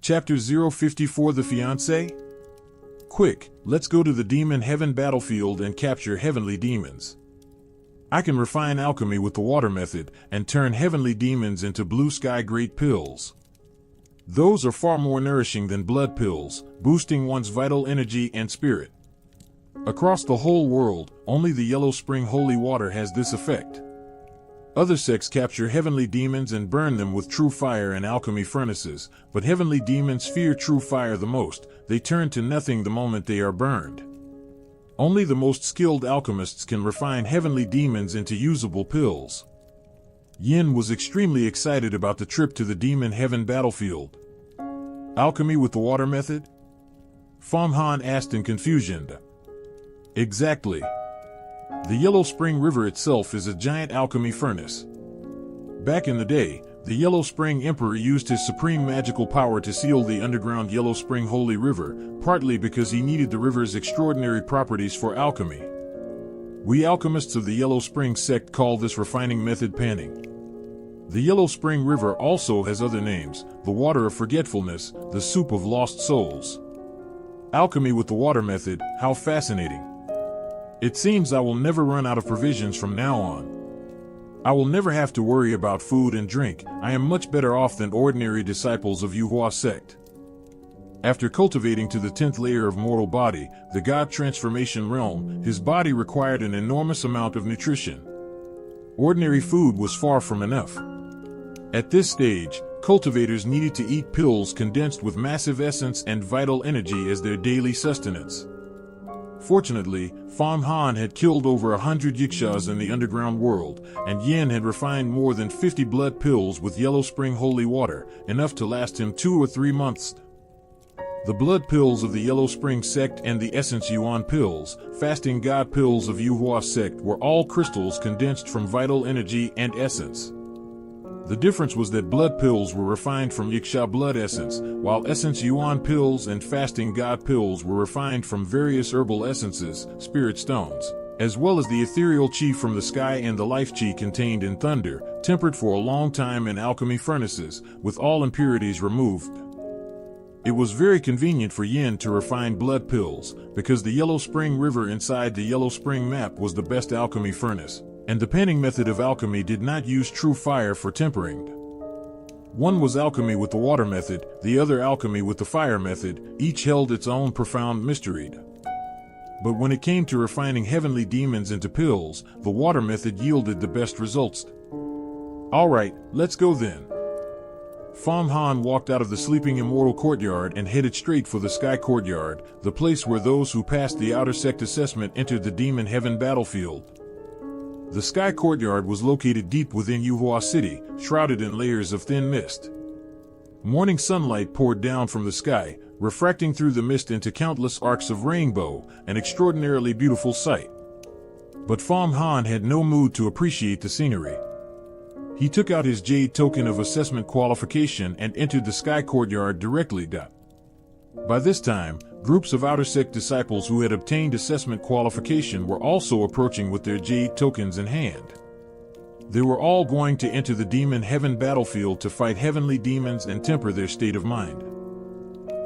Chapter 054 The Fiancé? Quick, let's go to the demon heaven battlefield and capture heavenly demons. I can refine alchemy with the water method and turn heavenly demons into blue sky great pills. Those are far more nourishing than blood pills, boosting one's vital energy and spirit. Across the whole world, only the Yellow Spring holy water has this effect. Other sects capture heavenly demons and burn them with true fire and alchemy furnaces, but heavenly demons fear true fire the most. They turn to nothing the moment they are burned. Only the most skilled alchemists can refine heavenly demons into usable pills. Yin was extremely excited about the trip to the demon heaven battlefield. Alchemy with the water method? Fang Han asked in confusion. Exactly. The Yellow Spring River itself is a giant alchemy furnace. Back in the day, the Yellow Spring Emperor used his supreme magical power to seal the underground Yellow Spring Holy River, partly because he needed the river's extraordinary properties for alchemy. We alchemists of the Yellow Spring sect call this refining method panning. The Yellow Spring River also has other names: the Water of Forgetfulness, the Soup of Lost Souls. Alchemy with the water method, how fascinating. It seems I will never run out of provisions from now on. I will never have to worry about food and drink. I am much better off than ordinary disciples of Yuhua sect. After cultivating to the 10th layer of mortal body, the God transformation realm, his body required an enormous amount of nutrition. Ordinary food was far from enough. At this stage, cultivators needed to eat pills condensed with massive essence and vital energy as their daily sustenance. Fortunately, Fang Han had killed over 100 Xianxias in the underground world, and Yin had refined more than 50 blood pills with Yellow Spring holy water, enough to last him 2 or 3 months. The blood pills of the Yellow Spring sect and the Essence Yuan pills, fasting god pills of Yuhua sect, were all crystals condensed from vital energy and essence. The difference was that blood pills were refined from Xianxia blood essence, while Essence Yuan pills and fasting god pills were refined from various herbal essences, spirit stones, as well as the ethereal chi from the sky and the life chi contained in thunder, tempered for a long time in alchemy furnaces, with all impurities removed. It was very convenient for Yin to refine blood pills, because the Yellow Spring River inside the Yellow Spring map was the best alchemy furnace, and the panning method of alchemy did not use true fire for tempering. One was alchemy with the water method, the other alchemy with the fire method. Each held its own profound mystery. But when it came to refining heavenly demons into pills, the water method yielded the best results. Alright, let's go then. Fang Han walked out of the sleeping immortal courtyard and headed straight for the sky courtyard, the place where those who passed the outer sect assessment entered the demon heaven battlefield. The sky courtyard was located deep within Yuhua City, shrouded in layers of thin mist. Morning sunlight poured down from the sky, refracting through the mist into countless arcs of rainbow, an extraordinarily beautiful sight. But Fang Han had no mood to appreciate the scenery. He took out his jade token of assessment qualification and entered the sky courtyard directly. By this time, groups of outer sect disciples who had obtained assessment qualification were also approaching with their jade tokens in hand. They were all going to enter the demon heaven battlefield to fight heavenly demons and temper their state of mind.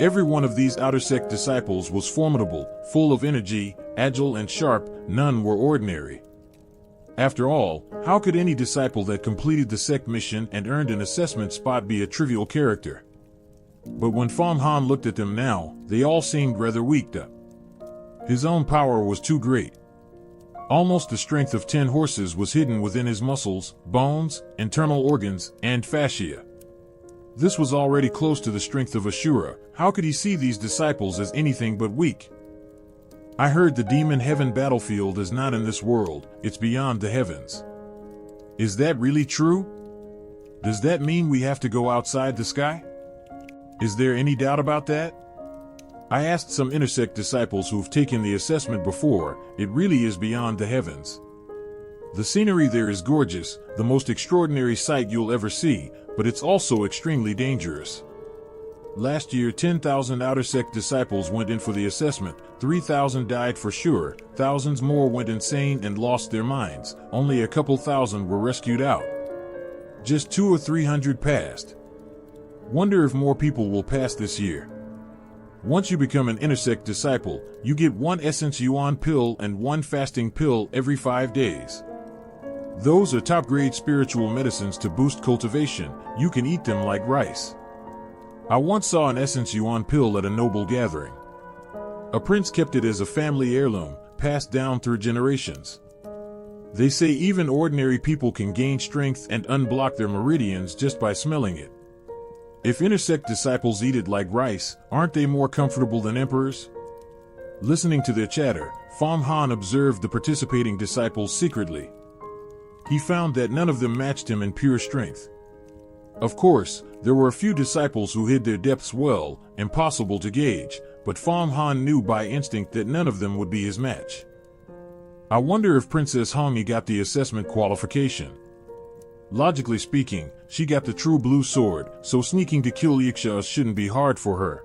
Every one of these outer sect disciples was formidable, full of energy, agile and sharp. None were ordinary. After all, how could any disciple that completed the sect mission and earned an assessment spot be a trivial character? But when Fang Han looked at them now, they all seemed rather weak. His own power was too great. Almost the strength of 10 horses was hidden within his muscles, bones, internal organs, and fascia. This was already close to the strength of Ashura. How could he see these disciples as anything but weak? I heard the demon heaven battlefield is not in this world, it's beyond the heavens. Is that really true? Does that mean we have to go outside the sky? Is there any doubt about that? I asked some intersect disciples who've taken the assessment before. It really is beyond the heavens. The scenery there is gorgeous, the most extraordinary sight you'll ever see, but it's also extremely dangerous. Last year, 10,000 outer sect disciples went in for the assessment. 3,000 died for sure, thousands more went insane and lost their minds. Only a couple thousand were rescued out. Just 200 or 300 passed. Wonder if more people will pass this year. Once you become an intersect disciple, you get 1 essence yuan pill and 1 fasting pill every 5 days. Those are top-grade spiritual medicines to boost cultivation. You can eat them like rice. I once saw an essence yuan pill at a noble gathering. A prince kept it as a family heirloom, passed down through generations. They say even ordinary people can gain strength and unblock their meridians just by smelling it. If intersect disciples eat it like rice, aren't they more comfortable than emperors? Listening to their chatter, Fang Han observed the participating disciples secretly. He found that none of them matched him in pure strength. Of course, there were a few disciples who hid their depths well, impossible to gauge, but Fang Han knew by instinct that none of them would be his match. I wonder if Princess Hongyi got the assessment qualification. Logically speaking, she got the true blue sword, so sneaking to kill Xianxia shouldn't be hard for her.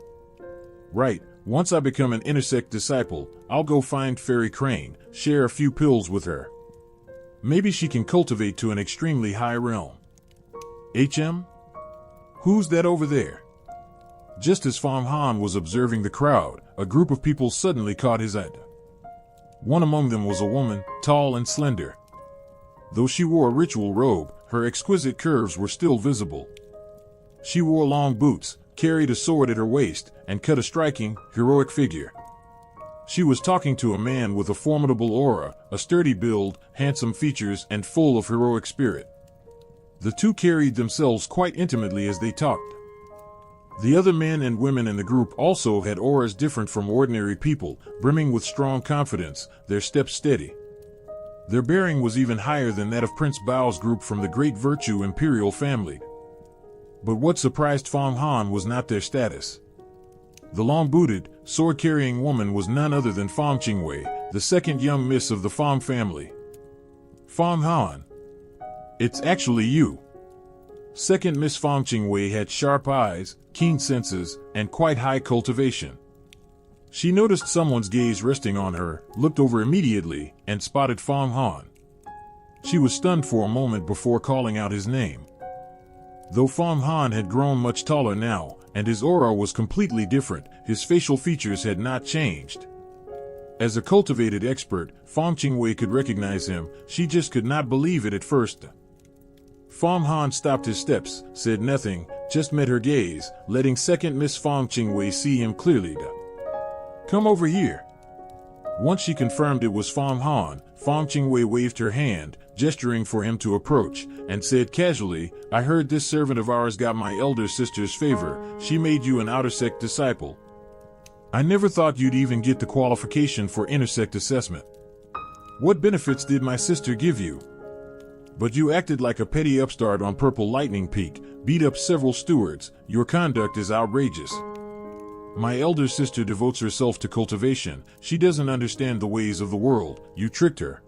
Right, once I become an intersect disciple, I'll go find Fairy Crane, share a few pills with her. Maybe she can cultivate to an extremely high realm. HM? Who's that over there? Just as Fang Han was observing the crowd, a group of people suddenly caught his eye. One among them was a woman, tall and slender. Though she wore a ritual robe, her exquisite curves were still visible. She wore long boots, carried a sword at her waist, and cut a striking, heroic figure. She was talking to a man with a formidable aura, a sturdy build, handsome features, and full of heroic spirit. The two carried themselves quite intimately as they talked. The other men and women in the group also had auras different from ordinary people, brimming with strong confidence, their steps steady. Their bearing was even higher than that of Prince Bao's group from the Great Virtue Imperial family. But what surprised Fang Han was not their status. The long-booted, sword-carrying woman was none other than Fang Qingwei, the second young miss of the Fang family. Fang Han. It's actually you. Second Miss Fang Qingwei had sharp eyes, keen senses, and quite high cultivation. She noticed someone's gaze resting on her, looked over immediately, and spotted Fang Han. She was stunned for a moment before calling out his name. Though Fang Han had grown much taller now, and his aura was completely different, his facial features had not changed. As a cultivated expert, Fang Qingwei could recognize him, she just could not believe it at first. Fang Han stopped his steps, said nothing, just met her gaze, letting second Miss Fang Qingwei see him clearly. Come over here. Once she confirmed it was Fang Han, Fang Qingwei waved her hand, gesturing for him to approach, and said casually, I heard this servant of ours got my elder sister's favor, she made you an outer-sect disciple. I never thought you'd even get the qualification for intersect assessment. What benefits did my sister give you? But you acted like a petty upstart on Purple Lightning Peak, beat up several stewards, your conduct is outrageous. My elder sister devotes herself to cultivation, she doesn't understand the ways of the world, you tricked her.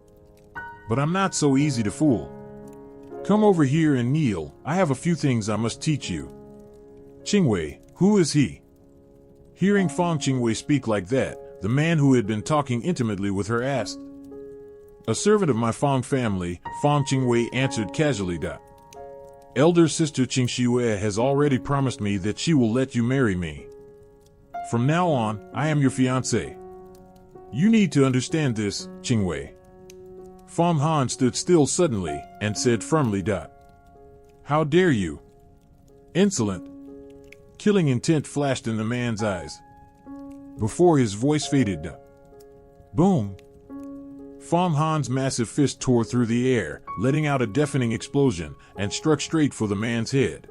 But I'm not so easy to fool. Come over here and kneel, I have a few things I must teach you. Qingwei, who is he? Hearing Fang Qingwei speak like that, the man who had been talking intimately with her asked. A servant of my Fang family, Fang Qingwei answered casually. Elder sister Xianxia has already promised me that she will let you marry me. From now on, I am your fiancé. You need to understand this, Qingwei. Fang Han stood still suddenly, and said firmly. How dare you? Insolent. Killing intent flashed in the man's eyes. Before his voice faded. Boom. Fang Han's massive fist tore through the air, letting out a deafening explosion, and struck straight for the man's head.